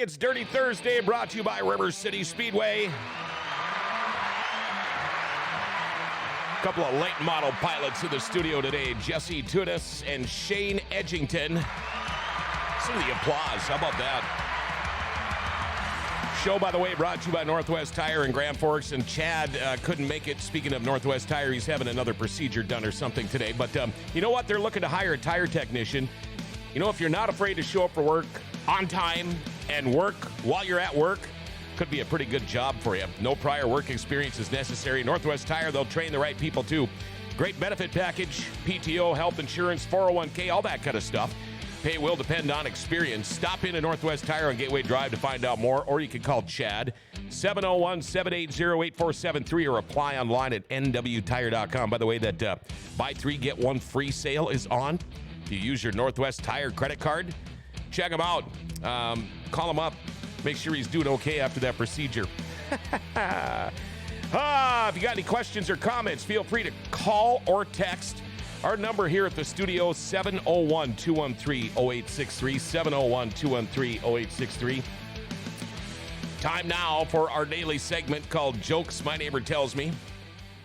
It's Dirty Thursday, brought to you by River City Speedway. A couple of late model pilots in the studio today, Jesse Teunis and Shane Edginton. Some of the applause, how about that? Show, by the way, brought to you by Northwest Tire in Grand Forks, and Chad couldn't make it. Speaking of Northwest Tire, he's having another procedure done or something today. But you know what? They're looking to hire a tire technician. You know, if you're not afraid to show up for work on time and work while you're at work, could be a pretty good job for you. No prior work experience is necessary. Northwest Tire, they'll train the right people too. Great benefit package, PTO, health insurance, 401k, all that kind of stuff. Pay will depend on experience. Stop in at Northwest Tire on Gateway Drive to find out more, or you can call Chad, 701-780-8473, or apply online at nwtire.com. By the way, that buy three, get one free sale is on. If you use your Northwest Tire credit card, check him out. Call him up. Make sure he's doing okay after that procedure. If you got any questions or comments, feel free to call or text. Our number here at the studio, 701-213-0863, 701-213-0863. Time now for our daily segment called Jokes My Neighbor Tells Me.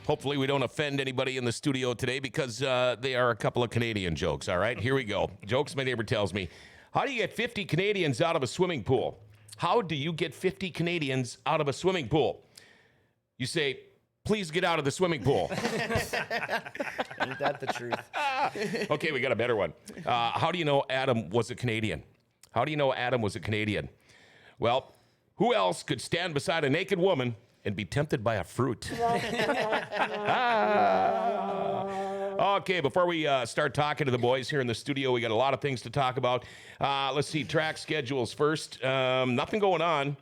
Hopefully we don't offend anybody in the studio today because they are a couple of Canadian jokes, all right? Here we go. Jokes My Neighbor Tells Me. How do you get 50 Canadians out of a swimming pool? How do you get 50 Canadians out of a swimming pool? You say, please get out of the swimming pool. Ain't that the truth? Okay, we got a better one. How do you know Adam was a Canadian? How do you know Adam was a Canadian? Well, who else could stand beside a naked woman and be tempted by a fruit? Okay, before we start talking to the boys here in the studio, we got a lot of things to talk about. Let's see, track schedules first. Nothing going on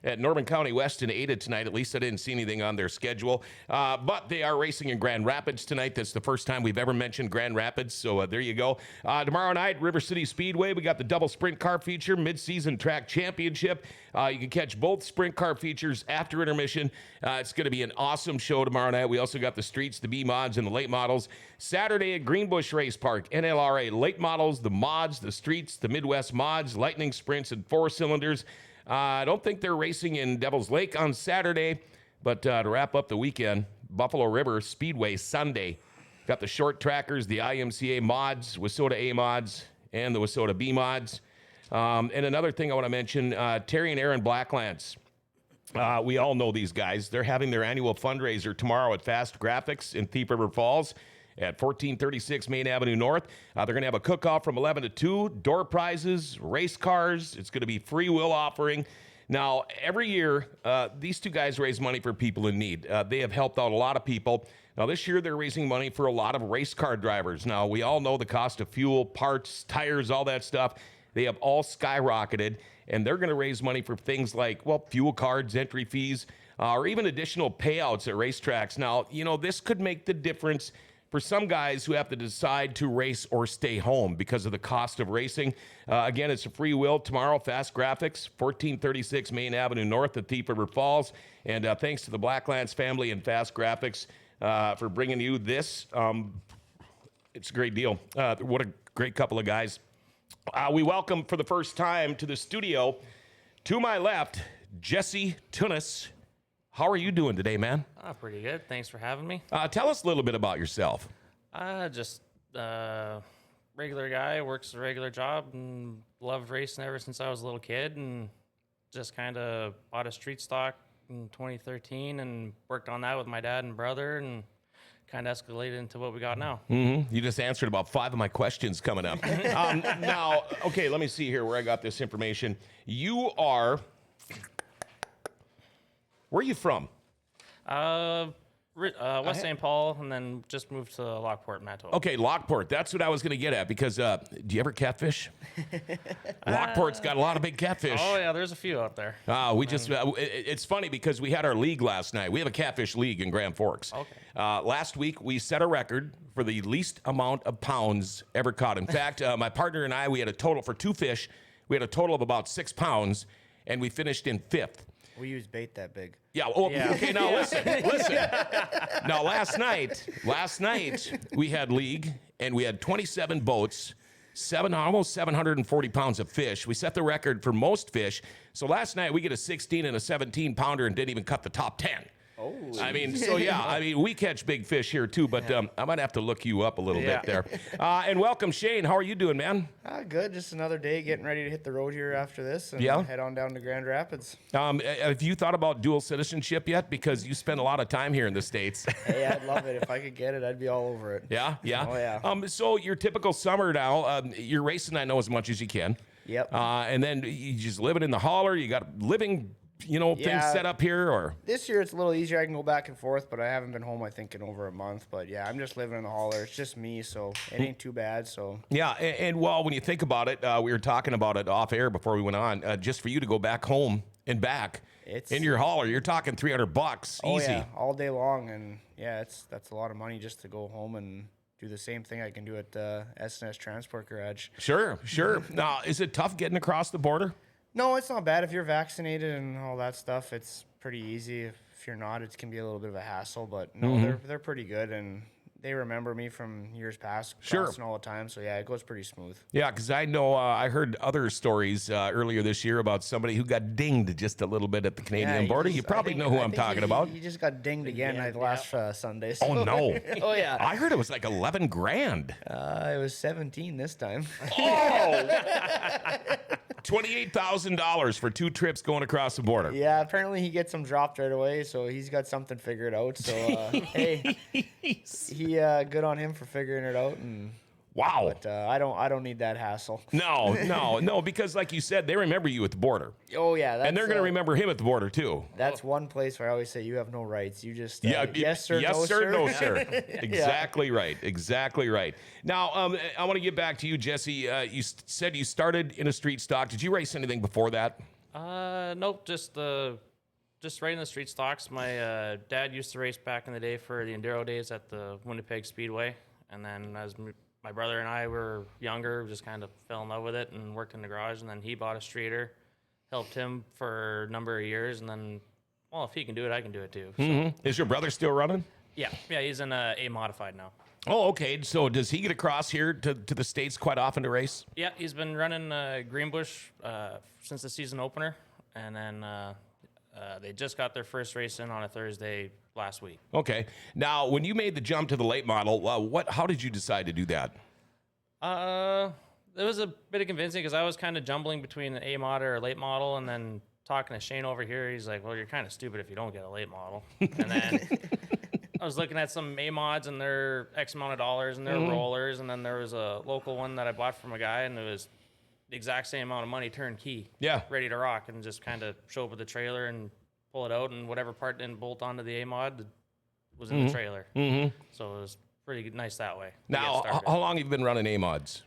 at Norman County West in Ada tonight. At least I didn't see anything on their schedule. But they are racing in Grand Rapids tonight. That's the first time we've ever mentioned Grand Rapids. So there you go. Tomorrow night, River City Speedway. We got the double sprint car feature, mid-season track championship. You can catch both sprint car features after intermission. It's going to be an awesome show tomorrow night. We also got the streets, the B mods, and the late models. Saturday at Greenbush Race Park, NLRA late models, the mods, the streets, the Midwest mods, lightning sprints, and four cylinders. I don't think they're racing in Devil's Lake on Saturday, but to wrap up the weekend, Buffalo River Speedway Sunday. Got the short trackers, the IMCA mods, Wissota A mods, and the Wissota B mods. And another thing I want to mention, Terry and Aaron Blacklands. We all know these guys. They're having their annual fundraiser tomorrow at Fast Graphics in Thief River Falls at 1436 Main Avenue North. They're going to have a cook-off from 11 to 2, door prizes, race cars. It's going to be free will offering. Now, every year, these two guys raise money for people in need. They have helped out a lot of people. Now, this year, they're raising money for a lot of race car drivers. Now, we all know the cost of fuel, parts, tires, all that stuff. They have all skyrocketed, and they're going to raise money for things like, well, fuel cards, entry fees, or even additional payouts at racetracks. Now, you know, this could make the difference for some guys who have to decide to race or stay home because of the cost of racing. Again, it's a free will tomorrow. Fast Graphics, 1436 Main Avenue North at Thief River Falls. And thanks to the Blacklands family and Fast Graphics for bringing you this. It's a great deal. What a great couple of guys. We welcome for the first time to the studio, to my left, Jesse Teunis. How are you doing today, man? Pretty good. Thanks for having me. Tell us a little bit about yourself. Just regular guy, works a regular job, and loved racing ever since I was a little kid, and just kind of bought a street stock in 2013 and worked on that with my dad and brother, and kind of escalated into what we got now. Mm-hmm. You just answered about 5 of my questions coming up. Now, okay, let me see here where I got this information. You are... Where are you from? West St. Paul, and then just moved to Lockport, Manitoba. Okay, Lockport. That's what I was going to get at because do you ever catfish? Lockport's got a lot of big catfish. Oh, yeah, there's a few out there. It's funny because we had our league last night. We have a catfish league in Grand Forks. Okay. Last week, we set a record for the least amount of pounds ever caught. In fact, my partner and I, we had a total for 2 fish. We had a total of about 6 pounds, and we finished in 5th. We use bait that big. Yeah. Well, yeah. Okay. Now listen. Now last night we had league and we had 27 boats, almost 740 pounds of fish. We set the record for most fish. So last night we get a 16 and a 17 pounder and didn't even cut the top 10. Oh. I mean, so yeah, I mean, we catch big fish here too, but I might have to look you up a little bit there. And welcome, Shane. How are you doing, man? Good. Just another day getting ready to hit the road here after this and head on down to Grand Rapids. Have you thought about dual citizenship yet? Because you spend a lot of time here in the States. Hey, I'd love it. If I could get it, I'd be all over it. Yeah? Oh, yeah. So your typical summer now, you're racing, I know, as much as you can. Yep. And then you just living in the hauler. You got living, things set up here, or? This year it's a little easier. I can go back and forth, but I haven't been home, I think, in over a month. But yeah, I'm just living in the hauler. It's just me, so it ain't too bad. So Yeah, and well, when you think about it, we were talking about it off air before we went on. Just for you to go back home and back in your hauler, you're talking $300 oh, easy. yeah, all day long, and yeah, that's a lot of money just to go home and do the same thing I can do at S&S Transport Garage. Sure. Now, is it tough getting across the border? No, it's not bad. If you're vaccinated and all that stuff, it's pretty easy. If you're not, it can be a little bit of a hassle. But no, they're pretty good, and they remember me from years past, crossing all the time. So yeah, it goes pretty smooth. Yeah, because I know I heard other stories earlier this year about somebody who got dinged just a little bit at the Canadian border. You probably know who I'm talking about. He just got dinged again last Sunday. So. Oh no! Oh yeah! I heard it was like 11 grand. It was 17 this time. Oh! $28,000 for 2 trips going across the border. Yeah, apparently he gets them dropped right away, so he's got something figured out. So hey, he good on him for figuring it out. And wow. But I don't need that hassle. No, because like you said, they remember you at the border. Oh yeah, and they're going to remember him at the border too. That's one place where I always say you have no rights. You just yes sir, no sir. Exactly right. Exactly right. Now I want to get back to you, Jesse. You said you started in a street stock. Did you race anything before that? Nope. Just right in the street stocks. My dad used to race back in the day for the Enduro days at the Winnipeg Speedway, and then as my brother and I were younger, just kind of fell in love with it and worked in the garage, and then he bought a streeter, helped him for a number of years, and then, well, if he can do it, I can do it too. So. Is your brother still running? Yeah, he's in A modified now. Oh, okay. So does he get across here to the States quite often to race? Yeah, he's been running Greenbush since the season opener, and then they just got their first race in on a Thursday last week. Okay. Now, when you made the jump to the late model, how did you decide to do that? It was a bit of convincing because I was kind of jumbling between an A mod or a late model, and then talking to Shane over here, he's like, well, you're kind of stupid if you don't get a late model. And then I was looking at some A mods and their X amount of dollars and their rollers, and then there was a local one that I bought from a guy, and it was the exact same amount of money turnkey. Yeah. Ready to rock, and just kind of show up with the trailer and pull it out, and whatever part didn't bolt onto the A mod was in the trailer. So it was pretty nice that way. Now, how long have you been running A mods?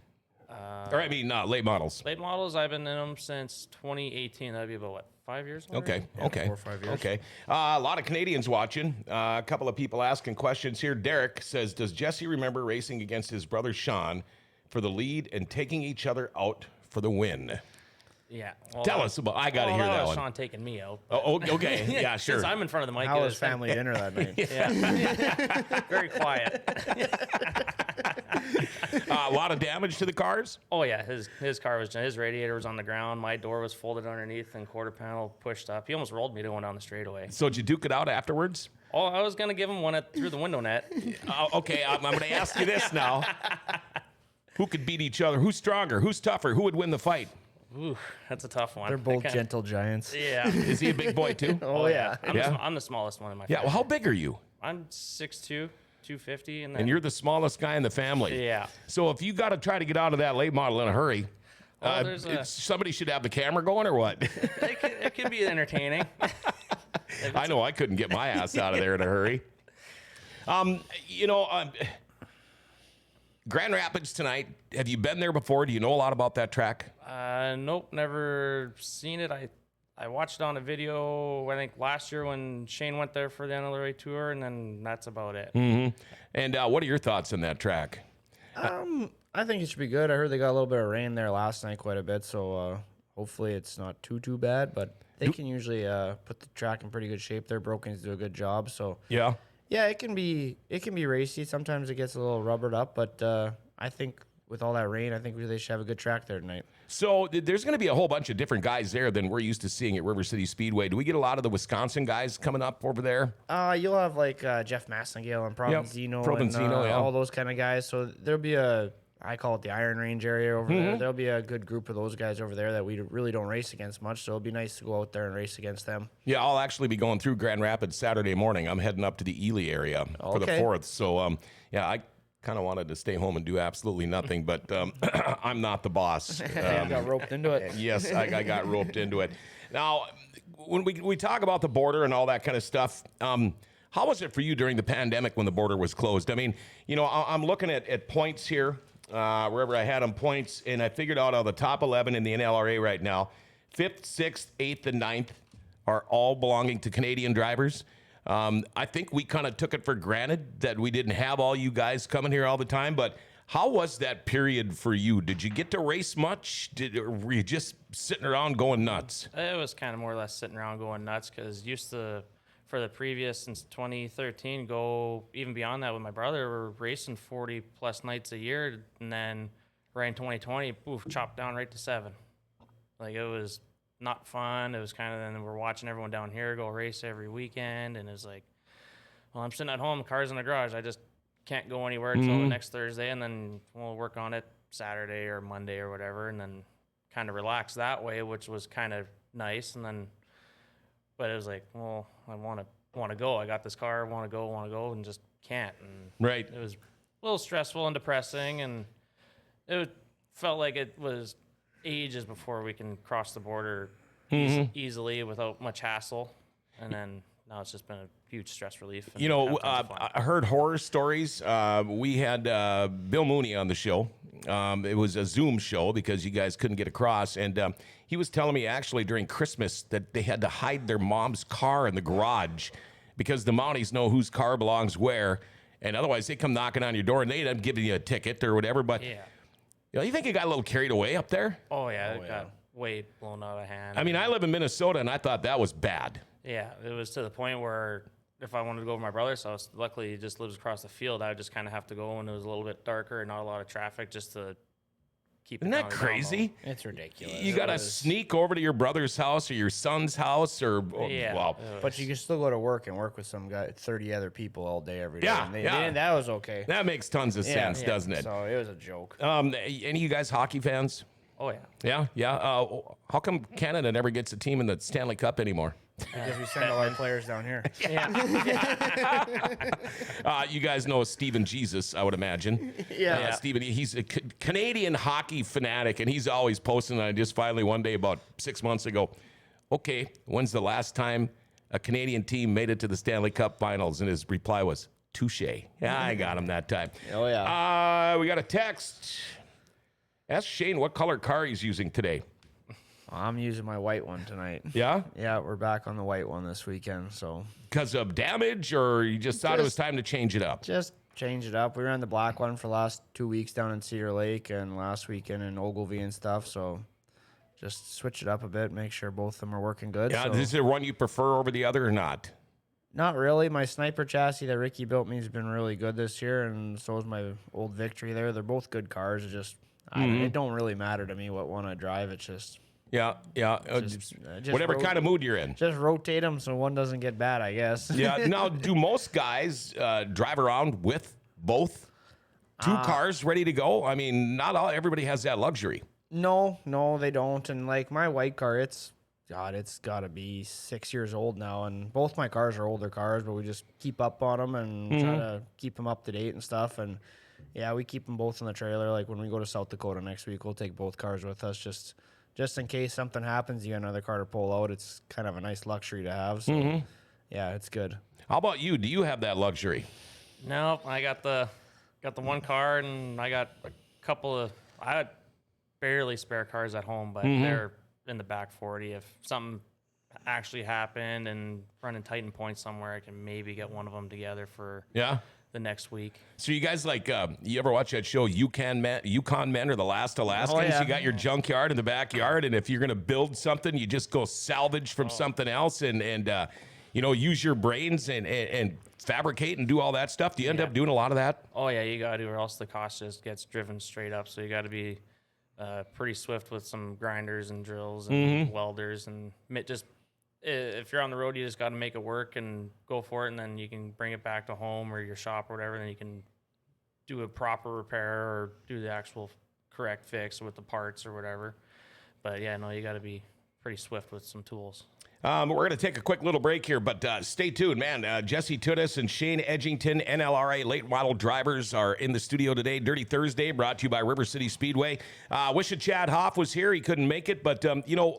Late models. Late models, I've been in them since 2018. That'd be about, what, 5 years? Okay, Yeah, okay. 4 or 5 years. Okay. A lot of Canadians watching. A couple of people asking questions here. Derek says, does Jesse remember racing against his brother Sean for the lead and taking each other out for the win? Yeah. Well, Tell us about. I got to hear that one. Sean taking me out. Oh, okay. Yeah, sure. Since I'm in front of the mic. How was family dinner that night? Yeah. Very quiet. A lot of damage to the cars? Oh yeah, his car was, his radiator was on the ground. My door was folded underneath and quarter panel pushed up. He almost rolled me going down the straightaway. So did you duke it out afterwards? Oh, I was gonna give him one through the window net. Okay, I'm going to ask you this now. Who could beat each other? Who's stronger? Who's tougher? Who would win the fight? Ooh, that's a tough one. They're both gentle giants. Yeah. Is he a big boy too? Oh yeah. I'm the smallest one in my Yeah. family. Well, how big are you? I'm 6'2", 250, and then And you're the smallest guy in the family. yeah. So if you got to try to get out of that late model in a hurry, somebody should have the camera going or what? It can be entertaining. I know I couldn't get my ass out of there in a hurry. Grand Rapids tonight. Have you been there before? Do you know a lot about that track? Nope, never seen it. I watched it on a video, I think last year when Shane went there for the NLRA tour, and then that's about it. And what are your thoughts on that track? I think it should be good. I heard they got a little bit of rain there last night, quite a bit. So hopefully it's not too bad. But they can usually put the track in pretty good shape. Their Brokens do a good job. So Yeah. yeah, it can be racy. Sometimes it gets a little rubbered up, but I think with all that rain, I think they should have a good track there tonight. So there's going to be a whole bunch of different guys there than we're used to seeing at River City Speedway. Do we get a lot of the Wisconsin guys coming up over there? You'll have like Jeff Massengale and Provenzino, Provenzino, and all those kind of guys. So there'll be I call it the Iron Range area over there. There'll be a good group of those guys over there that we really don't race against much. So it'll be nice to go out there and race against them. Yeah, I'll actually be going through Grand Rapids Saturday morning. I'm heading up to the Ely area for the 4th. So, yeah, I kind of wanted to stay home and do absolutely nothing, but I'm not the boss. Got roped into it. Yes, I got roped into it. Now, when we talk about the border and all that kind of stuff, how was it for you during the pandemic when the border was closed? I mean, you know, I'm looking at points here, wherever I had them points, and I figured out the top 11 in the NLRA right now, 5th, 6th, 8th, and 9th are all belonging to Canadian drivers. I think we kind of took it for granted that we didn't have all you guys coming here all the time, but how was that period for you? Did you get to race much? Were you just sitting around going nuts? It was kind of more or less sitting around going nuts because used to, for the previous since 2013, go even beyond that with my brother. We're racing 40 plus nights a year, and then right in 2020, poof, chopped down right to 7. Like it was not fun. It was kind of, then we're watching everyone down here go race every weekend, and it was like, well, I'm sitting at home, the car's in the garage. I just can't go anywhere until the next Thursday, and then we'll work on it Saturday or Monday or whatever, and then kind of relax that way, which was kind of nice. And then, but it was like, well, I want to go. I got this car, want to go, and just can't. And right. It was a little stressful and depressing, and it felt like it was ages before we can cross the border easily without much hassle. And then now it's just been a huge stress relief. You know, I heard horror stories. We had Bill Mooney on the show. It was a Zoom show because you guys couldn't get across. And he was telling me actually during Christmas that they had to hide their mom's car in the garage because the Mounties know whose car belongs where. And otherwise they come knocking on your door and they end up giving you a ticket or whatever. But yeah. You know, you think it got a little carried away up there? Oh, yeah. It got way blown out of hand. I mean, I live in Minnesota, and I thought that was bad. Yeah, it was to the point where if I wanted to go over to my brother's house, luckily he just lives across the field, I would just kind of have to go when it was a little bit darker and not a lot of traffic just to keep it Isn't that down crazy? It's ridiculous. You got to sneak over to your brother's house or your son's house or, Yeah. wow. But you can still go to work and work with some guy, 30 other people all day, every day. Yeah, And yeah. that was okay. That makes tons of sense, doesn't it? So it was a joke. Any of you guys hockey fans? Oh, yeah. Yeah, yeah. How come Canada never gets a team in the Stanley Cup anymore? Because we send all our players down here. You guys know Steven Jesus, I would imagine. Yeah. Steven, he's a Canadian hockey fanatic, and he's always posting. And I just finally one day about 6 months ago, okay, when's the last time a Canadian team made it to the Stanley Cup Finals? And his reply was, touche. Yeah, I got him that time. Oh, yeah. We got a text. Ask Shane what color car he's using today. I'm using my white one tonight. Yeah? Yeah, we're back on the white one this weekend, so. Because of damage, or you just thought it was time to change it up? Just change it up. We ran the black one for the last 2 weeks down in Cedar Lake and last weekend in Ogilvie and stuff, so just switch it up a bit, make sure both of them are working good. Yeah, so. is there one you prefer over the other or not? Not really. My Sniper chassis that Ricky built me has been really good this year, and so is my old Victory there. They're both good cars. It's just, it don't really matter to me what one I drive. It's just... Yeah. Just Whatever kind of mood you're in. Just rotate them so one doesn't get bad, I guess. Yeah. Now, do most guys drive around with both two cars ready to go? I mean, everybody has that luxury. No, they don't. And like my white car, it's got to be 6 years old now. And both my cars are older cars, but we just keep up on them and try to keep them up to date and stuff. And yeah, we keep them both in the trailer. Like when we go to South Dakota next week, we'll take both cars with us just in case something happens, you got another car to pull out. It's kind of a nice luxury to have. So, yeah, it's good. How about you? Do you have that luxury? No, I got the one car, and I got a couple of. I had barely spare cars at home, but they're in the back 40. If something actually happened and running Titan points somewhere, I can maybe get one of them together for the next week. So you guys you ever watch that show Yukon Men or The Last Alaskans? Oh, yeah. You got your junkyard in the backyard, and if you're going to build something, you just go salvage from something else. And use your brains and fabricate and do all that stuff? Do you end up doing a lot of that? Oh yeah, you got to, or else the cost just gets driven straight up. So you got to be pretty swift with some grinders and drills and welders, and just if you're on the road, you just got to make it work and go for it, and then you can bring it back to home or your shop or whatever, and then you can do a proper repair or do the actual correct fix with the parts or whatever. But yeah, no, you got to be pretty swift with some tools. We're going to take a quick little break here, but stay tuned, man. Jesse Teunis and Shane Edginton, NLRA late model drivers, are in the studio today. Dirty Thursday, brought to you by River City Speedway. Wish Chad Hoff was here. He couldn't make it, but,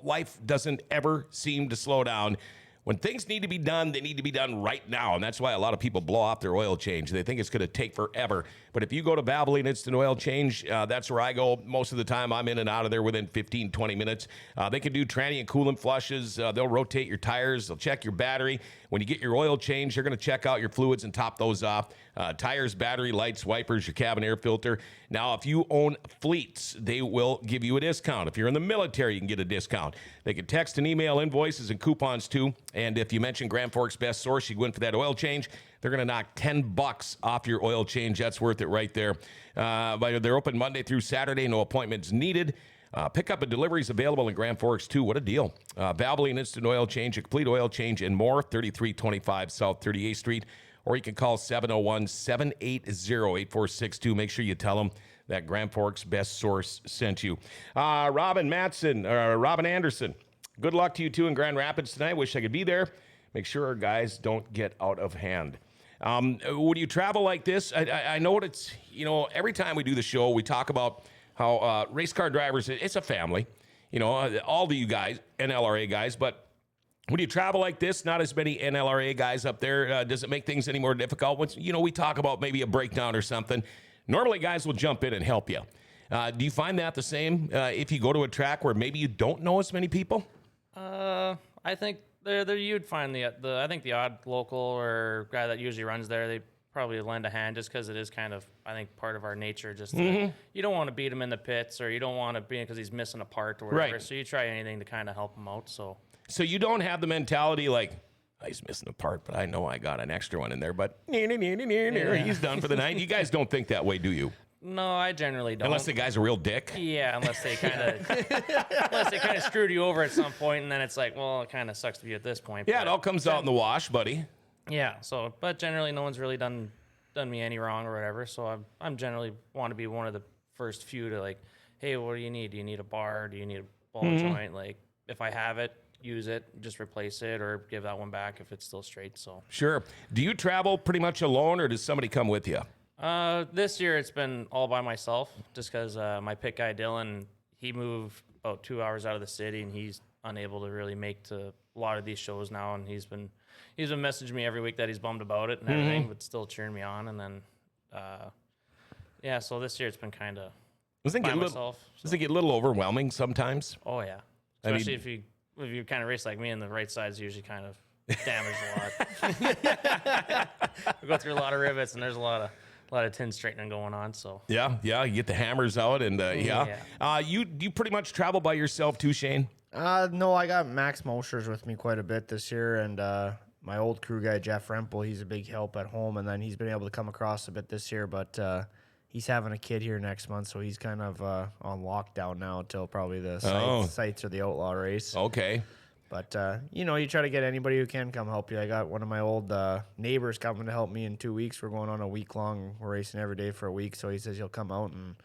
life doesn't ever seem to slow down. When things need to be done, they need to be done right now, and that's why a lot of people blow off their oil change. They think it's going to take forever. But if you go to Valvoline Instant Oil Change, that's where I go. Most of the time, I'm in and out of there within 15, 20 minutes. They can do tranny and coolant flushes. They'll rotate your tires. They'll check your battery. When you get your oil change, they're going to check out your fluids and top those off. Tires, battery, lights, wipers, your cabin air filter. Now, if you own fleets, they will give you a discount. If you're in the military, you can get a discount. They can text and email invoices and coupons, too. And if you mention Grand Forks Best Source, you go in for that oil change. They're going to knock $10 off your oil change. That's worth it right there. But they're open Monday through Saturday. No appointments needed. Pickup and deliveries available in Grand Forks, too. What a deal. Valvoline Instant Oil Change, a complete oil change and more, 3325 South 38th Street. Or you can call 701-780-8462. Make sure you tell them that Grand Forks Best Source sent you. Robin Anderson, good luck to you, too, in Grand Rapids tonight. Wish I could be there. Make sure our guys don't get out of hand. When you travel like this, I know it's, every time we do the show, we talk about how race car drivers, it's a family, all of you guys, NLRA guys, but when you travel like this, not as many NLRA guys up there, does it make things any more difficult? Once, we talk about maybe a breakdown or something, normally guys will jump in and help you. Do you find that the same if you go to a track where maybe you don't know as many people? I think there you'd find I think the odd local or guy that usually runs there, they probably lend a hand just because it is kind of, I think, part of our nature. Just you don't want to beat him in the pits, or you don't want to beat him because he's missing a part or whatever. Right. So you try anything to kind of help him out. So you don't have the mentality like, he's missing a part, but I know I got an extra one in there, but he's done for the night. You guys don't think that way, do you? No, I generally don't. Unless the guy's a real dick. Yeah, unless they kind of screwed you over at some point, and then it's like, well, it kind of sucks to be at this point. Yeah, it all comes out in the wash, buddy. Yeah. So, but generally, no one's really done me any wrong or whatever. So I'm generally want to be one of the first few to like, hey, what do you need? Do you need a bar? Do you need a ball joint? Like, if I have it, use it, just replace it, or give that one back if it's still straight. So sure. Do you travel pretty much alone, or does somebody come with you? This year it's been all by myself, just because my pit guy Dylan, he moved about 2 hours out of the city, and he's unable to really make to a lot of these shows now, and he's been messaging me every week that he's bummed about it and everything, but still cheering me on. And then so this year it's been kind of by myself. Does it get a little overwhelming sometimes? Oh yeah, especially if you kind of race like me, and the right side's usually kind of damaged a lot. We go through a lot of rivets, and there's a lot of tin straightening going on. So yeah, you get the hammers out, and you pretty much travel by yourself too, Shane? No, I got Max Moschers with me quite a bit this year, and my old crew guy Jeff Rempel, he's a big help at home, and then he's been able to come across a bit this year, but he's having a kid here next month, so he's kind of on lockdown now until probably the sites or the outlaw race. Okay. But, you try to get anybody who can come help you. I got one of my old neighbors coming to help me in 2 weeks. We're going on a week-long, we're racing every day for a week, so he says he'll come out and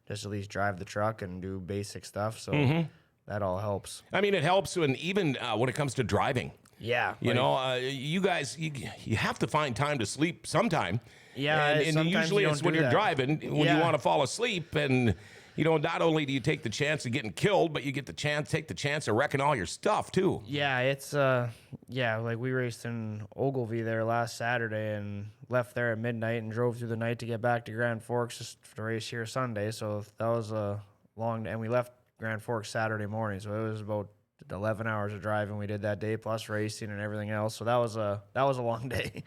just at least drive the truck and do basic stuff, so that all helps. I mean, it helps even when it comes to driving. Yeah. You guys, you have to find time to sleep sometime. Yeah, and usually it's when you're driving, when you want to fall asleep, and not only do you take the chance of getting killed, but you take the chance of wrecking all your stuff too. Yeah, it's like we raced in Ogilvie there last Saturday and left there at midnight and drove through the night to get back to Grand Forks just to race here Sunday. So that was a long, and we left Grand Forks Saturday morning, so it was about 11 hours of driving we did that day, plus racing and everything else. So that was a long day.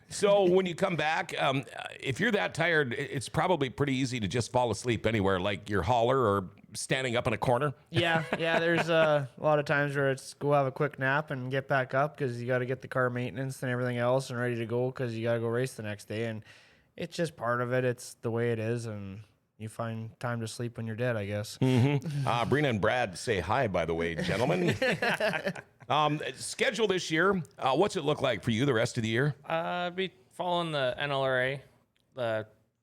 So when you come back, if you're that tired, it's probably pretty easy to just fall asleep anywhere, like your hauler or standing up in a corner. Yeah. There's a lot of times where it's go have a quick nap and get back up because you got to get the car maintenance and everything else and ready to go because you got to go race the next day. And it's just part of it. It's the way it is. And you find time to sleep when you're dead, I guess. Brina and Brad say hi, by the way, gentlemen. Schedule this year. What's it look like for you the rest of the year? Be following the NLRA.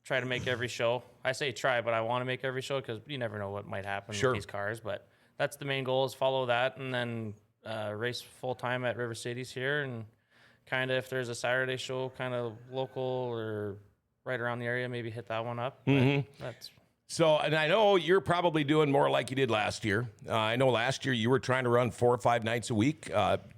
Try to make every show. I say try, but I want to make every show because you never know what might happen with these cars. But that's the main goal is follow that and then race full time at River Cities here. And kind of if there's a Saturday show kind of local or right around the area, maybe hit that one up. That's So, and I know you're probably doing more like you did last year. I know last year you were trying to run 4 or 5 nights a week.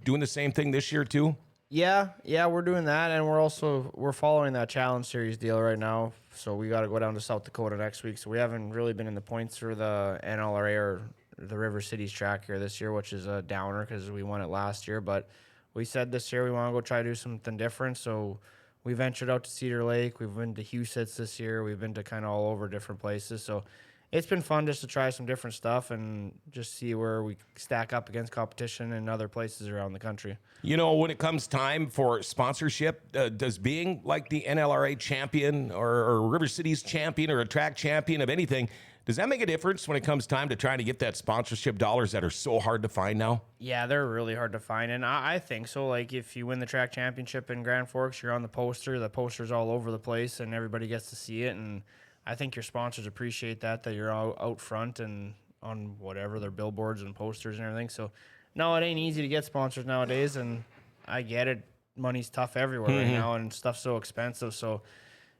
Doing the same thing this year too? Yeah, we're doing that, and we're following that Challenge Series deal right now. So we got to go down to South Dakota next week. So we haven't really been in the points for the NLRA or the River Cities track here this year, which is a downer because we won it last year. But we said this year we want to go try to do something different. So we ventured out to Cedar Lake. We've been to Husets this year. We've been to kind of all over different places. So it's been fun just to try some different stuff and just see where we stack up against competition in other places around the country. You know, when it comes time for sponsorship, does being like the NLRA champion or River Cities champion or a track champion of anything, does that make a difference when it comes time to trying to get that sponsorship dollars that are so hard to find now? Yeah, they're really hard to find, and I think so. Like, if you win the track championship in Grand Forks, you're on the poster's all over the place, and everybody gets to see it, and I think your sponsors appreciate that you're out front and on whatever, their billboards and posters and everything. So, no, it ain't easy to get sponsors nowadays, and I get it. Money's tough everywhere right now, and stuff's so expensive, so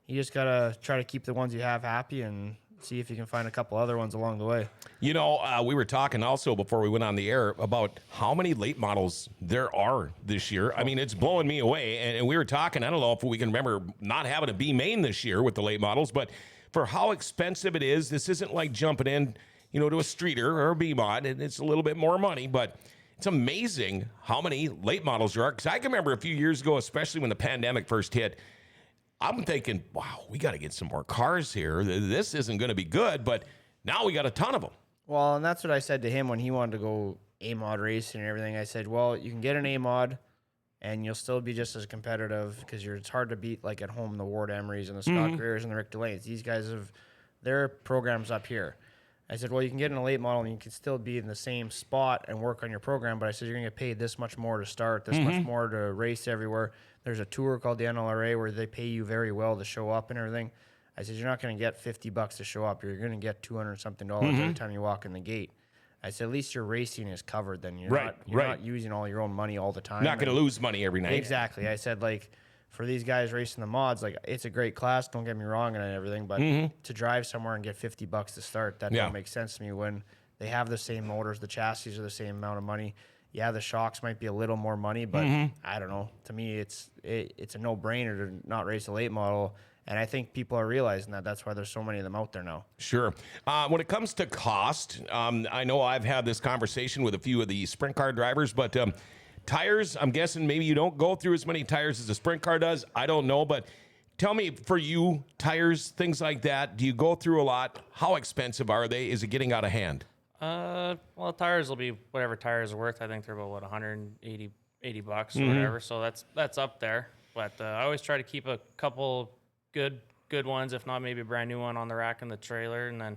you just got to try to keep the ones you have happy and see if you can find a couple other ones along the way. You know, we were talking also before we went on the air about how many late models there are this year. I mean, it's blowing me away. And we were talking, I don't know if we can remember not having a B main this year with the late models, but for how expensive it is, this isn't like jumping in, you know, to a streeter or a B mod, and it's a little bit more money, but it's amazing how many late models there are. Because I can remember a few years ago, especially when the pandemic first hit, I'm thinking, wow, we got to get some more cars here. This isn't going to be good, but now we got a ton of them. Well, and that's what I said to him when he wanted to go A-mod racing and everything. I said, well, you can get an A-mod, and you'll still be just as competitive because it's hard to beat, like at home, the Ward Emerys and the Scott Greers and the Rick Delanes. These guys have their programs up here. I said, well, you can get in a late model and you can still be in the same spot and work on your program, but I said, you're going to get paid this much more to start, this much more to race everywhere. There's a tour called the NLRA where they pay you very well to show up and everything. I said, you're not going to get $50 to show up. You're going to get $200-something every time you walk in the gate. I said, at least your racing is covered then. You're not using all your own money all the time. Not going to lose money every night. Exactly. I said, like, for these guys racing the mods, like, it's a great class, don't get me wrong and everything, but to drive somewhere and get $50 to start, that don't make sense to me when they have the same motors, the chassis are the same amount of money. Yeah, the shocks might be a little more money, but I don't know. To me, it's a no-brainer to not race a late model, and I think people are realizing that. That's why there's so many of them out there now. Sure. When it comes to cost, I know I've had this conversation with a few of the sprint car drivers, but tires, I'm guessing maybe you don't go through as many tires as a sprint car does. I don't know, but tell me, for you, tires, things like that, do you go through a lot? How expensive are they? Is it getting out of hand? Well, tires will be whatever tires are worth. I think they're about, what, $180 bucks or whatever. So that's up there. But I always try to keep a couple good ones, if not maybe a brand new one on the rack in the trailer. And then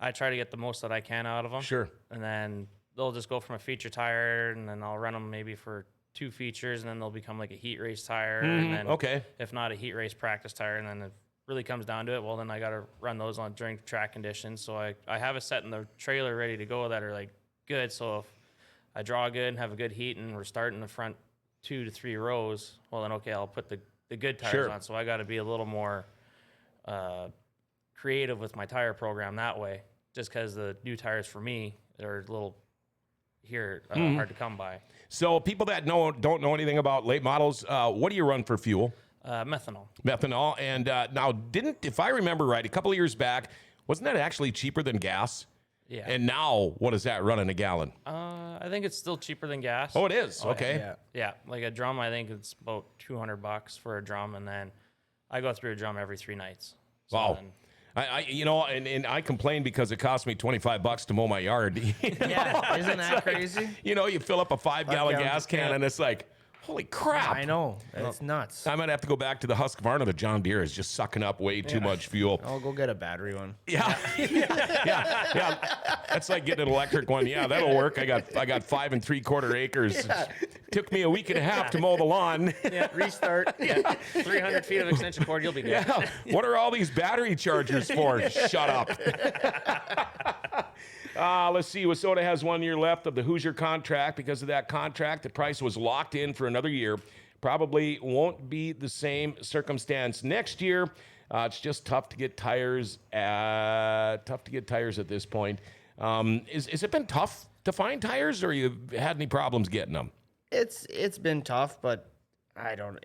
I try to get the most that I can out of them. Sure. And then they'll just go from a feature tire, and then I'll run them maybe for 2 features, and then they'll become like a heat race tire. And then if not, a heat race practice tire. And then if really comes down to it, well, then I got to run those on during track conditions. So I have a set in the trailer ready to go that are like good. So if I draw good and have a good heat and we're starting the front 2 to 3 rows, well, then, okay, I'll put the good tires on. So I got to be a little more creative with my tire program that way, just because the new tires for me are a little hard to come by. So people that don't know anything about late models, what do you run for fuel? Methanol. Methanol. And now, if I remember right, a couple of years back, wasn't that actually cheaper than gas? Yeah. And now, what is that running a gallon? I think it's still cheaper than gas. Oh, it is. Okay. Yeah. Yeah, like a drum, I think it's about $200 for a drum, and then I go through a drum every 3 nights. So Wow. then- And I complain because it cost me $25 to mow my yard. Yeah, isn't that crazy? You fill up a 5-gallon 5 gas can, and it's like, holy crap. I know. It's nuts. I might have to go back to the Husqvarna. The John Deere is just sucking up way too much fuel. I'll go get a battery one. Yeah. yeah. That's like getting an electric one. Yeah, that'll work. I got 5 3/4 acres. Took me a week and a half to mow the lawn. Yeah, restart. Yeah, 300 feet of extension cord, you'll be good. Yeah. What are all these battery chargers for? Shut up. Let's see. Wissota has 1 year left of the Hoosier contract. Because of that contract, the price was locked in for another year. Probably won't be the same circumstance next year. It's just tough to get tires. Tough to get tires at this point. Has it been tough to find tires, or you had any problems getting them? It's been tough, but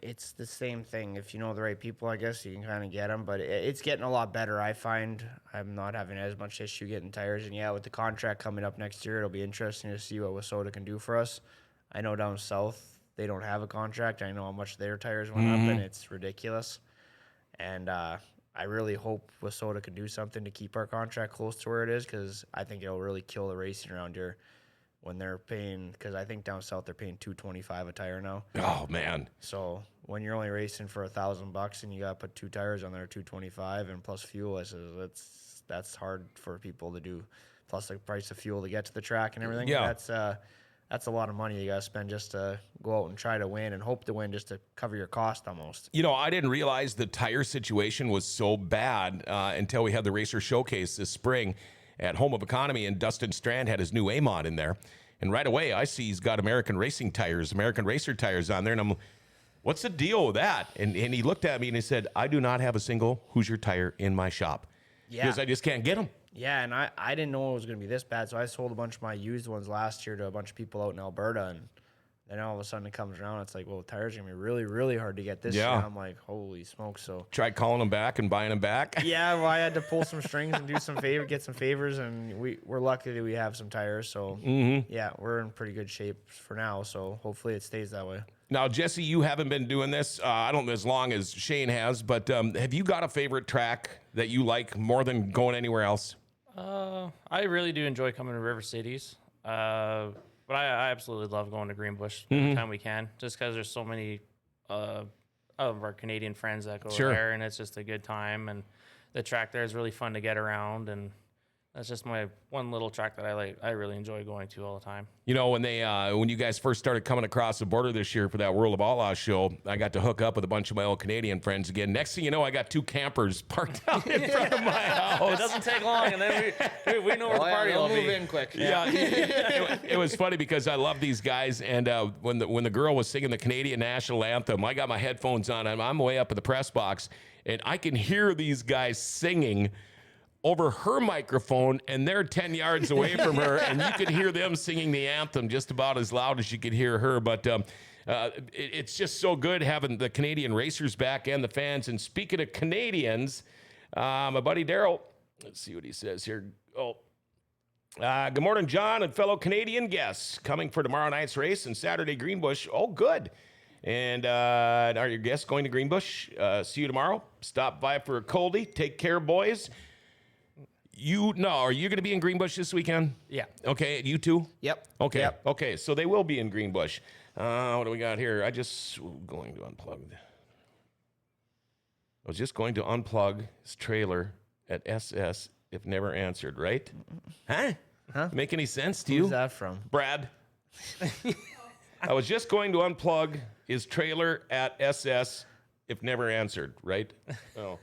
it's the same thing. If you know the right people, I guess you can kind of get them, but it's getting a lot better. I find I'm not having as much issue getting tires, and yeah, with the contract coming up next year, it'll be interesting to see what Wissota can do for us. I know down south they don't have a contract. I know how much their tires went up, and it's ridiculous. And I really hope Wissota can do something to keep our contract close to where it is, because I think it'll really kill the racing around here. When they're paying, because I think down south they're paying $225 a tire now. Oh, man. So when you're only racing for $1,000 and you got to put 2 tires on there, $225, and plus fuel, that's hard for people to do. Plus the price of fuel to get to the track and everything. Yeah. That's a lot of money you got to spend just to go out and try to win and hope to win, just to cover your cost almost. I didn't realize the tire situation was so bad until we had the Racer Showcase this spring at Home of Economy, and Dustin Strand had his new A-Mod in there. And right away, I see he's got American Racer tires on there. And I'm, what's the deal with that? And he looked at me and he said, I do not have a single Hoosier tire in my shop. Yeah. Because I just can't get them. Yeah, and I didn't know it was going to be this bad, so I sold a bunch of my used ones last year to a bunch of people out in Alberta, and then all of a sudden it comes around, it's like, well, tires are going to be really, really hard to get this year. I'm like, holy smokes. So tried calling them back and buying them back. yeah, well, I had to pull some strings and get some favors, and we're lucky that we have some tires. So yeah, we're in pretty good shape for now. So hopefully it stays that way. Now, Jesse, you haven't been doing this, I don't know, as long as Shane has, but have you got a favorite track that you like more than going anywhere else? I really do enjoy coming to River Cities. But I absolutely love going to Greenbush every time we can, just because there's so many of our Canadian friends that go there, and it's just a good time. And the track there is really fun to get around, and that's just my one little track that I like. I really enjoy going to all the time. When you guys first started coming across the border this year for that World of Outlaws show, I got to hook up with a bunch of my old Canadian friends again. Next thing you know, I got 2 campers parked out in front of my house. It doesn't take long, and then we know where the party will move be. in quick. Yeah, it was funny because I love these guys, and when the girl was singing the Canadian national anthem, I got my headphones on, and I'm way up in the press box, and I can hear these guys singing over her microphone, and they're 10 yards away from her, and you could hear them singing the anthem just about as loud as you could hear her. But it's just so good having the Canadian racers back and the fans. And speaking of Canadians, my buddy Daryl, let's see what he says here. Good morning, John, and fellow Canadian guests coming for tomorrow night's race and Saturday Greenbush. Oh, good. And are your guests going to Greenbush? See you tomorrow. Stop by for a coldie. Take care, boys. Are you going to be in Greenbush this weekend? Yeah. Okay, you too? Yep. Okay. Yep. Okay, so they will be in Greenbush. What do we got here? I was just going to unplug his trailer at SS if never answered, right? Huh? Make any sense to you? Who's that from? Brad. I was just going to unplug his trailer at SS if never answered, right? Oh.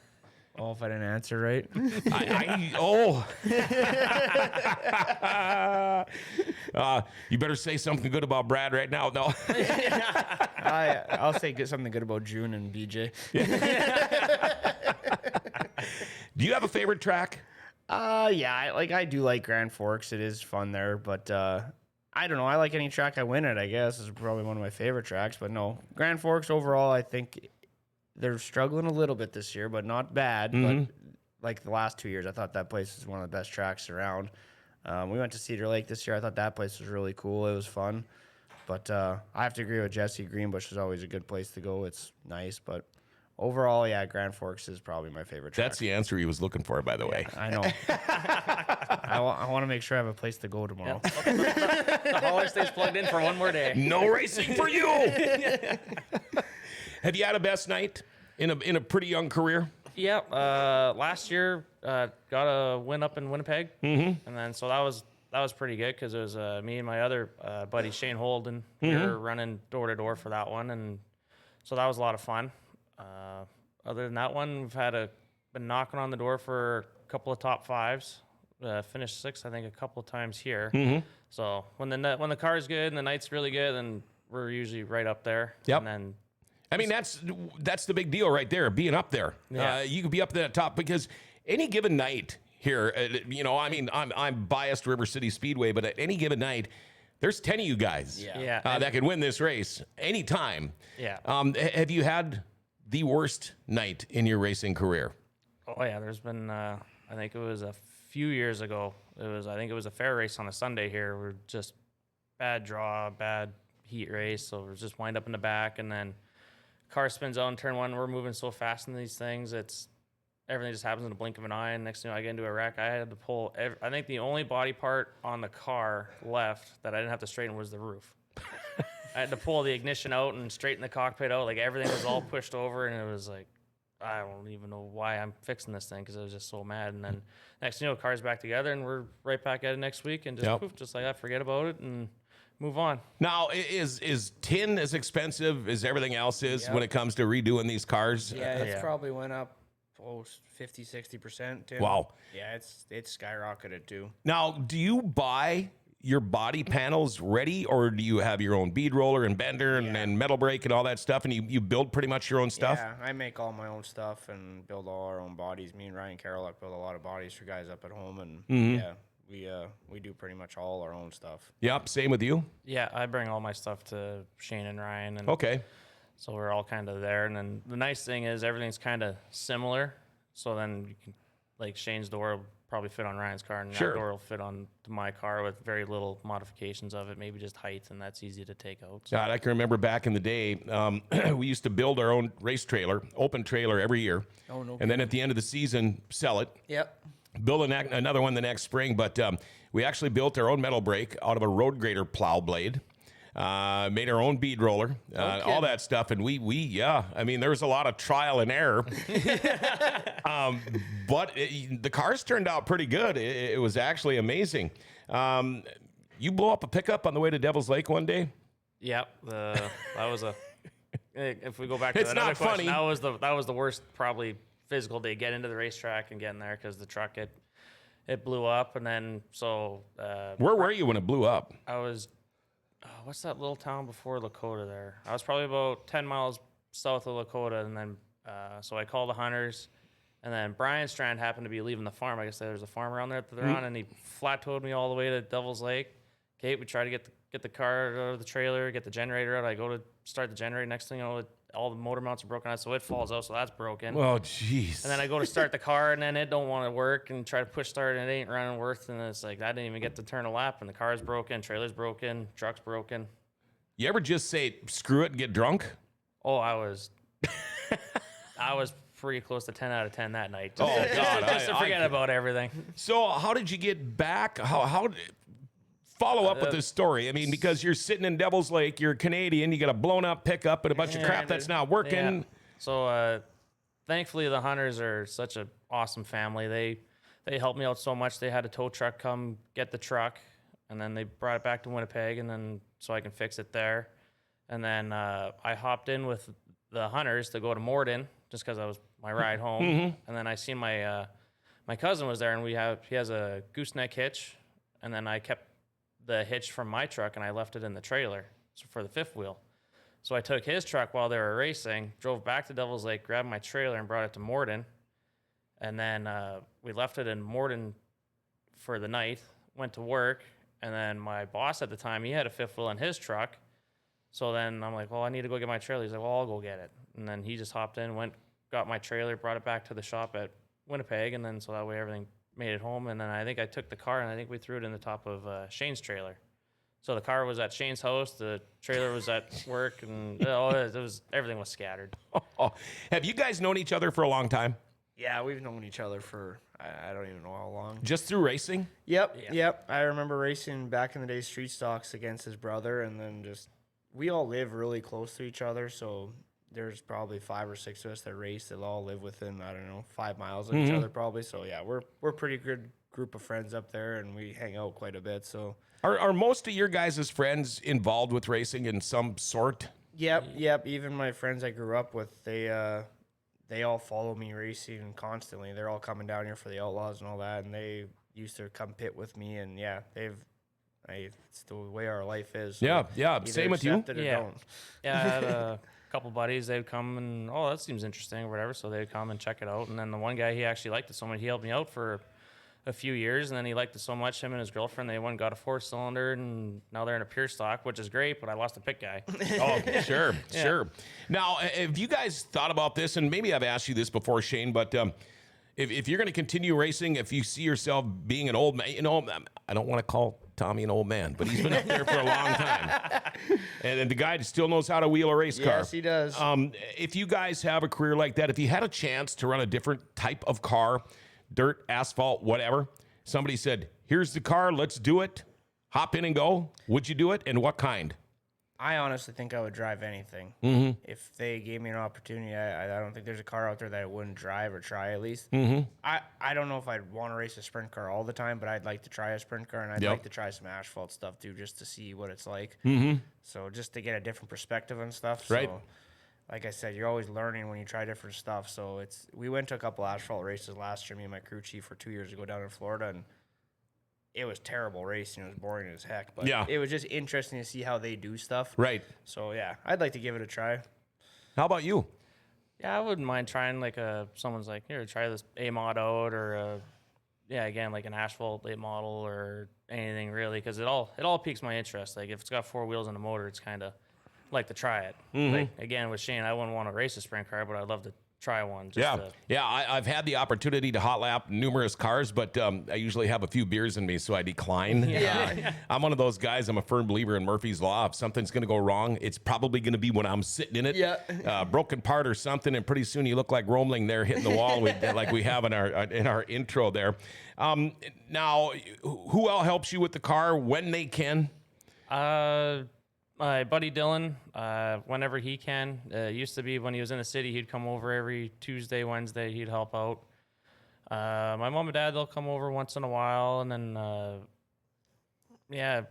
Oh, if I didn't answer right. You better say something good about Brad right now. No. I'll say something good about June and BJ. Do you have a favorite track? Yeah, I do like Grand Forks. It is fun there, but I don't know. I like any track I win at, I guess. Is probably one of my favorite tracks, but no. Grand Forks overall, I think they're struggling a little bit this year, but not bad. But like the last 2 years, I thought that place is one of the best tracks around. We went to Cedar Lake this year. I thought that place was really cool. It was fun. But I have to agree with Jesse. Greenbush is always a good place to go. It's nice. But overall, yeah, Grand Forks is probably my favorite track. That's the answer he was looking for, by the way. I know. I want to make sure I have a place to go tomorrow. The hauler stays plugged in for one more day. No racing for you. Have you had a best night in a pretty young career? Yep. Last year, got a win up in Winnipeg, and then so that was pretty good because it was me and my other buddy Shane Holden. We were running door to door for that one, and so that was a lot of fun. Other than that one, we've been knocking on the door for a couple of top fives. Finished sixth, I think, a couple of times here. So when the car's good and the night's really good, then we're usually right up there. Yep. And then I mean, that's the big deal right there, being up there. Yeah. You could be up there at top because any given night here, I mean, I'm biased River City Speedway, but at any given night, there's 10 of you guys Yeah. that can win this race anytime. Yeah. Have you had the worst night in your racing career? Oh yeah, there's been I think it was a few years ago. I think it was a fair race on a Sunday here. We're just bad draw, bad heat race, so we're just wind up in the back, and then car spins out in turn one. We're moving so fast in these things, everything just happens in the blink of an eye. And next thing I get into a wreck. I had to pull. I think the only body part on the car left that I didn't have to straighten was the roof. I had to pull the ignition out and straighten the cockpit out. Like everything was all pushed over, and it was like, I don't even know why I'm fixing this thing because I was just so mad. And then next thing you know, car's back together, and we're right back at it next week, and just poof, just like that, forget about it and move on. Now, is tin as expensive as everything else is when it comes to redoing these cars? Yeah, it's probably went up 50, 60%. Wow. Yeah, it's skyrocketed too. Now, do you buy your body panels ready, or do you have your own bead roller and bender and metal brake and all that stuff, and you build pretty much your own stuff? Yeah, I make all my own stuff and build all our own bodies. Me and Ryan Carroll build a lot of bodies for guys up at home, and we do pretty much all our own stuff. Yep, same with you? Yeah, I bring all my stuff to Shane and Ryan, and Okay. so we're all kind of there. And then the nice thing is everything's kind of similar. So then you can, like Shane's door will probably fit on Ryan's car, and Sure. that door will fit on to my car with very little modifications of it, maybe just height, and that's easy to take out. So. God, I can remember back in the day, we used to build our own race trailer, open trailer every year. Oh, no And then at the end of the season, sell it. Yep. Build another one the next spring. But we actually built our own metal brake out of a road grader plow blade. Made our own bead roller, all that stuff. And I mean, there was a lot of trial and error. But the cars turned out pretty good. It was actually amazing. You blow up a pickup on the way to Devil's Lake one day? Yep. That was if we go back to It's that other not question, funny. that was the worst probably physical day, get into the racetrack and getting there because the truck, it blew up. And then, so. Where were you when it blew up? I was, what's that little town before Lakota there? I was probably about 10 miles south of Lakota. And then, so I called the hunters. And then Brian Strand happened to be leaving the farm. I guess there's a farm around there that they're on. And he flat towed me all the way to Devil's Lake. Okay, we try to get the car out of the trailer, get the generator out. I go to start the generator. Next thing you know, all the motor mounts are broken out, so it falls out. So that's broken. Oh, jeez. And then I go to start the car, and then it don't want to work, and try to push start, and it ain't running worth. And it's like I didn't even get to turn a lap, and the car's broken, trailer's broken, truck's broken. You ever just say screw it and get drunk? Oh, I was pretty close to 10 out of 10 that night. Oh, God, just to forget about everything. So how did you get back? How follow up with this story? I mean, because you're sitting in Devil's Lake, you're Canadian, you got a blown up pickup and a bunch of crap that's not working. Yeah. So thankfully the hunters are such an awesome family. They helped me out so much. They had a tow truck come get the truck, and then they brought it back to Winnipeg, and then so I can fix it there. And then I hopped in with the hunters to go to Morden just because I was my ride home. And then I seen my cousin was there, and he has a gooseneck hitch, and then I kept the hitch from my truck and I left it in the trailer for the fifth wheel. So I took his truck while they were racing, drove back to Devil's Lake, grabbed my trailer and brought it to Morden. And then we left it in Morden for the night, went to work. And then my boss at the time, he had a fifth wheel in his truck. So then I'm like, well, I need to go get my trailer. He's like, well, I'll go get it. And then he just hopped in, got my trailer, brought it back to the shop at Winnipeg. And then so that way everything made it home, and then I think I took the car and I think we threw it in the top of Shane's trailer. So the car was at Shane's house, the trailer was at work, and everything was scattered. Oh, have you guys known each other for a long time? Yeah, we've known each other for I don't even know how long. Just through racing? Yep. I remember racing back in the day street stocks against his brother, and then we all live really close to each other, so there's probably 5 or 6 of us that race that all live within, I don't know, 5 miles of each other probably. So yeah, we're a pretty good group of friends up there, and we hang out quite a bit. So Are most of your guys' friends involved with racing in some sort? Yep. Even my friends I grew up with, they all follow me racing constantly. They're all coming down here for the Outlaws and all that, and they used to come pit with me. And yeah, it's the way our life is. So Yeah. Same with you. accept it or don't. Yeah, I had a couple buddies. They'd come and, oh, that seems interesting or whatever. So they'd come and check it out. And then the one guy, he actually liked it so much. He helped me out for a few years, and then he liked it so much, him and his girlfriend, they went and got a 4-cylinder, and now they're in a pure stock, which is great, but I lost a pit guy. Oh, sure. Now, have you guys thought about this, and maybe I've asked you this before, Shane, but if you're going to continue racing, if you see yourself being an old man, I don't want to call Tommy an old man, but he's been up there for a long time. And the guy still knows how to wheel a race car. Yes, he does. If you guys have a career like that, if you had a chance to run a different type of car, dirt, asphalt, whatever, somebody said, here's the car, let's do it, hop in and go, would you do it, and what kind? I honestly think I would drive anything. If they gave me an opportunity. I don't think there's a car out there that I wouldn't drive or try at least. I don't know if I'd want to race a sprint car all the time, but I'd like to try a sprint car, and I'd like to try some asphalt stuff too, just to see what it's like. So just to get a different perspective on stuff. Right. So, like I said, you're always learning when you try different stuff. So we went to a couple asphalt races last year, me and my crew chief, for 2 years ago down in Florida, and it was terrible racing. It was boring as heck, but it was just interesting to see how they do stuff. Right. So yeah, I'd like to give it a try. How about you? Yeah, I wouldn't mind trying someone's like, here, try this A mod out, or again, like an asphalt late model or anything really, because it all piques my interest. Like if it's got 4 wheels and a motor, it's kind of like to try it. Like again with Shane, I wouldn't want to race a sprint car, but I'd love to try one. I've had the opportunity to hot lap numerous cars, but I usually have a few beers in me, so I decline. I'm one of those guys. I'm a firm believer in Murphy's Law. If something's going to go wrong, it's probably going to be when I'm sitting in it. Broken part or something, and pretty soon you look like Roemling there hitting the wall like we have in our intro there. Now, who else helps you with the car when they can? My buddy Dylan, whenever he can. Used to be when he was in the city, he'd come over every Tuesday, Wednesday, he'd help out. My mom and dad, they'll come over once in a while, and then,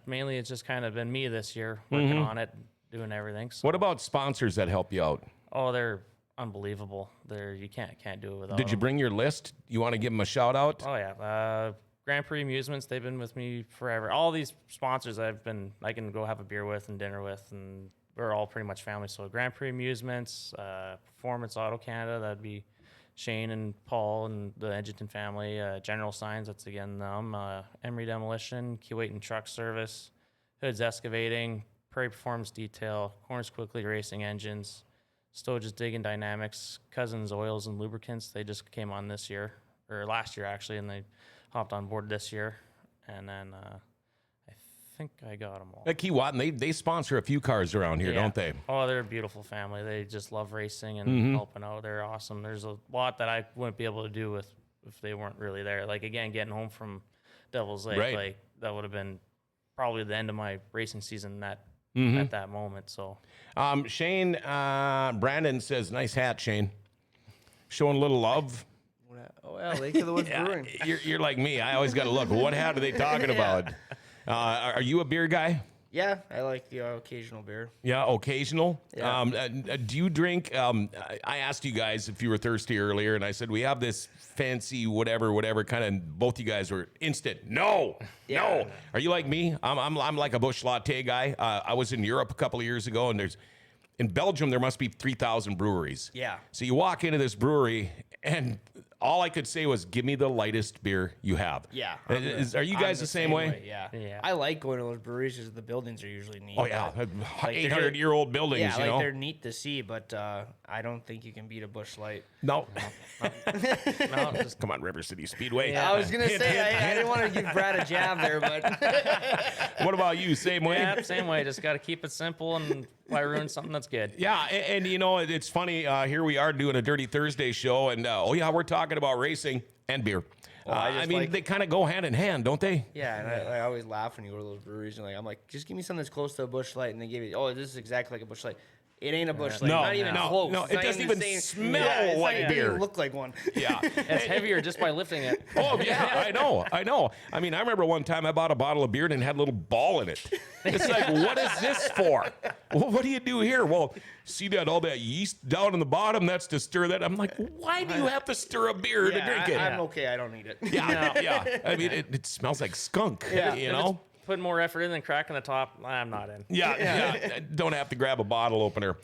mainly it's just kind of been me this year working on it, doing everything. So. What about sponsors that help you out? Oh, they're unbelievable. You can't do it without Did you them. bring your list? You want to give them a shout out? Oh, yeah. Grand Prix Amusements, they've been with me forever. All these sponsors I can go have a beer with and dinner with, and we're all pretty much family. So Grand Prix Amusements, Performance Auto Canada, that'd be Shane and Paul and the Edginton family. General Signs, that's again them. Emery Demolition, Kuwaitan Truck Service, Hood's Excavating, Prairie Performance Detail, Corners Quickly Racing Engines, Stoge's Digging Dynamics, Cousins Oils and Lubricants. They just came on this year, or last year actually, and they hopped on board this year, and then I think I got them all. Like Keewatin, they sponsor a few cars around here, don't they? Oh, they're a beautiful family. They just love racing and helping out. They're awesome. There's a lot that I wouldn't be able to do if they weren't really there. Like again, getting home from Devil's Lake, like that would have been probably the end of my racing season at that moment. So, Shane Brandon says, "Nice hat, Shane. Showing a little love." Oh, yeah, Lake of the Woods Brewing. You're like me. I always got to look. What hat are they talking about? Are you a beer guy? Yeah, I like the occasional beer. Yeah, occasional. Yeah. Do you drink? I asked you guys if you were thirsty earlier, and I said we have this fancy whatever kind of. Both you guys were instant. No. Are you like me? I'm like a Busch Latte guy. I was in Europe a couple of years ago, and in Belgium there must be 3,000 breweries. Yeah. So you walk into this brewery and all I could say was, give me the lightest beer you have. Yeah. Are you guys the same way? Yeah. Yeah. I like going to those breweries because the buildings are usually neat. Oh, yeah. Like, 800-year-old buildings, Yeah, you like know? they're neat to see, but I don't think you can beat a Busch Light. No. No, just Come on, River City Speedway. Yeah. I was going to say, I didn't want to give Brad a jab there, but What about you? Same way? yeah, same way. Just got to keep it simple and why ruin something that's good. Yeah, and you know, it's funny. Here we are doing a Dirty Thursday show, and we're talking about racing and beer. I mean, they kind of go hand in hand, don't they? yeah, and I always laugh when you go to those breweries and I'm like, just give me something that's close to a Busch Light, and they give you, oh, this is exactly like a Busch Light. It ain't a Busch Light. No, Not even no, close. no, It's it not doesn't the even same- smell it's like not, it doesn't beer. even look like one. Yeah. It's heavier just by lifting it. Oh, yeah, I know. I mean, I remember one time I bought a bottle of beer and it had a little ball in it. It's like, what is this for? Well, what do you do here? Well, see all that yeast down in the bottom? That's to stir that. I'm like, why do you have to stir a beer to drink it? I'm okay. I don't need it. Yeah. I mean, it smells like skunk, you If know? it's putting more effort in than cracking the top, I'm not in. Yeah. Don't have to grab a bottle opener.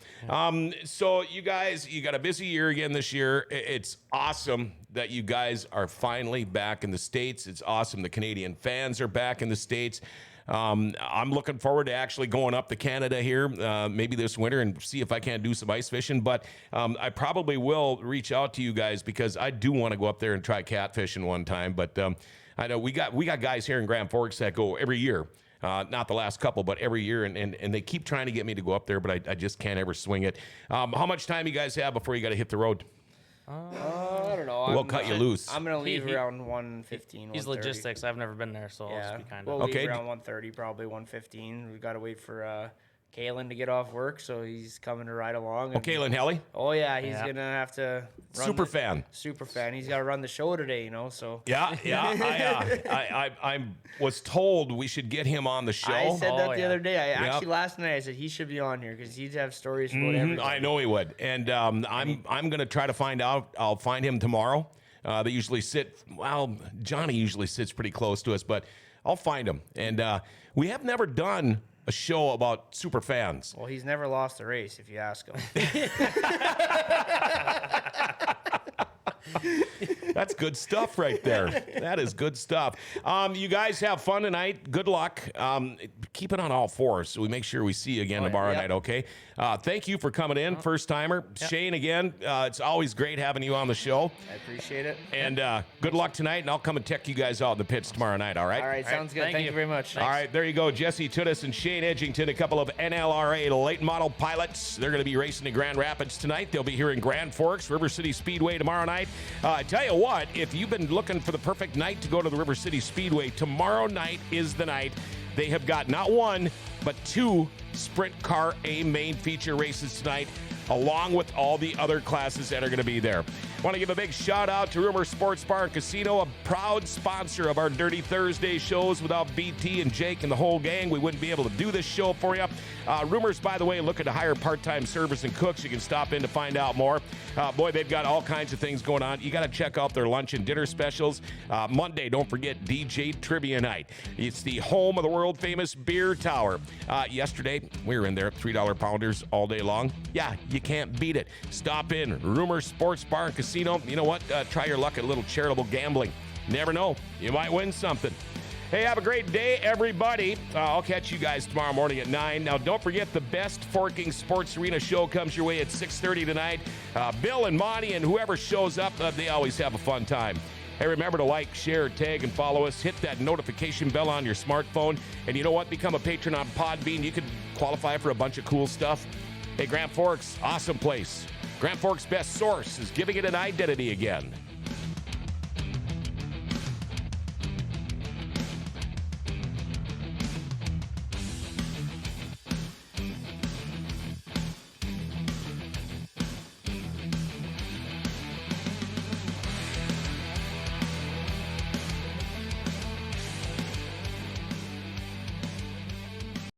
So you guys, you got a busy year again this year. It's awesome that you guys are finally back in the States. It's awesome the Canadian fans are back in the States. I'm looking forward to actually going up to Canada here, maybe this winter, and see if I can't do some ice fishing. But I probably will reach out to you guys because I do want to go up there and try catfishing one time. But I know we got guys here in Grand Forks that go every year. Not the last couple, but every year, and they keep trying to get me to go up there, but I just can't ever swing it. How much time you guys have before you got to hit the road? I don't know. We'll cut you loose. I'm gonna leave around 1:15. He's 1:30. logistics. I've never been there, so I'll just be kind of. We'll Okay. leave around 1:30, probably 1:15. We gotta wait for Kalen to get off work, so he's coming to ride along. And, Kalen Helly, Oh yeah, he's Yeah. gonna have to. Run super the- fan. Super fan. He's got to run the show today, So Yeah. I was told we should get him on the show. I said that the yeah. other day. Actually last night I said he should be on here because he'd have stories about everything. I know he would, and I'm going to try to find out. I'll find him tomorrow. They usually sit. Well, Johnny usually sits pretty close to us, but I'll find him. And we have never done a show about super fans. Well, he's never lost a race if you ask him. That's good stuff right there. That is good stuff. You guys have fun tonight. Good luck. Keep it on all fours so we make sure we see you again tomorrow night, okay? Thank you for coming in, first timer. Shane, again, it's always great having you on the show. I appreciate it. And good luck tonight, and I'll come and check you guys out in the pits tomorrow night, all right? All right, sounds good. Thank Thank you you. very much. All right, there you go. Jesse Teunis and Shane Edginton, a couple of NLRA late model pilots. They're going to be racing in Grand Rapids tonight. They'll be here in Grand Forks, River City Speedway tomorrow night. I tell you what, if you've been looking for the perfect night to go to the River City Speedway, tomorrow night is the night. They have got not one, but two Sprint Car A main feature races tonight, along with all the other classes that are going to be there. Want to give a big shout out to Rumor Sports Bar and Casino, a proud sponsor of our Dirty Thursday shows. Without BT and Jake and the whole gang, we wouldn't be able to do this show for you. Rumors, by the way, looking to hire part-time servers and cooks. You can stop in to find out more. Boy, they've got all kinds of things going on. You got to check out their lunch and dinner specials. Monday, don't forget DJ Trivia Night. It's the home of the world-famous Beer Tower. Yesterday, we were in there at $3 pounders all day long. Yeah, you can't beat it. Stop in. Rumor Sports Bar and Casino. You know what? Try your luck at a little charitable gambling. Never know. You might win something. Hey, have a great day, everybody. I'll catch you guys tomorrow morning at 9. Now, don't forget the Best Forking Sports Arena show comes your way at 6:30 tonight. Bill and Monty and whoever shows up, they always have a fun time. Hey, remember to like, share, tag, and follow us. Hit that notification bell on your smartphone. And you know what? Become a patron on Podbean. You could qualify for a bunch of cool stuff. Hey, Grand Forks, awesome place. Grand Forks' best source is giving it an identity again.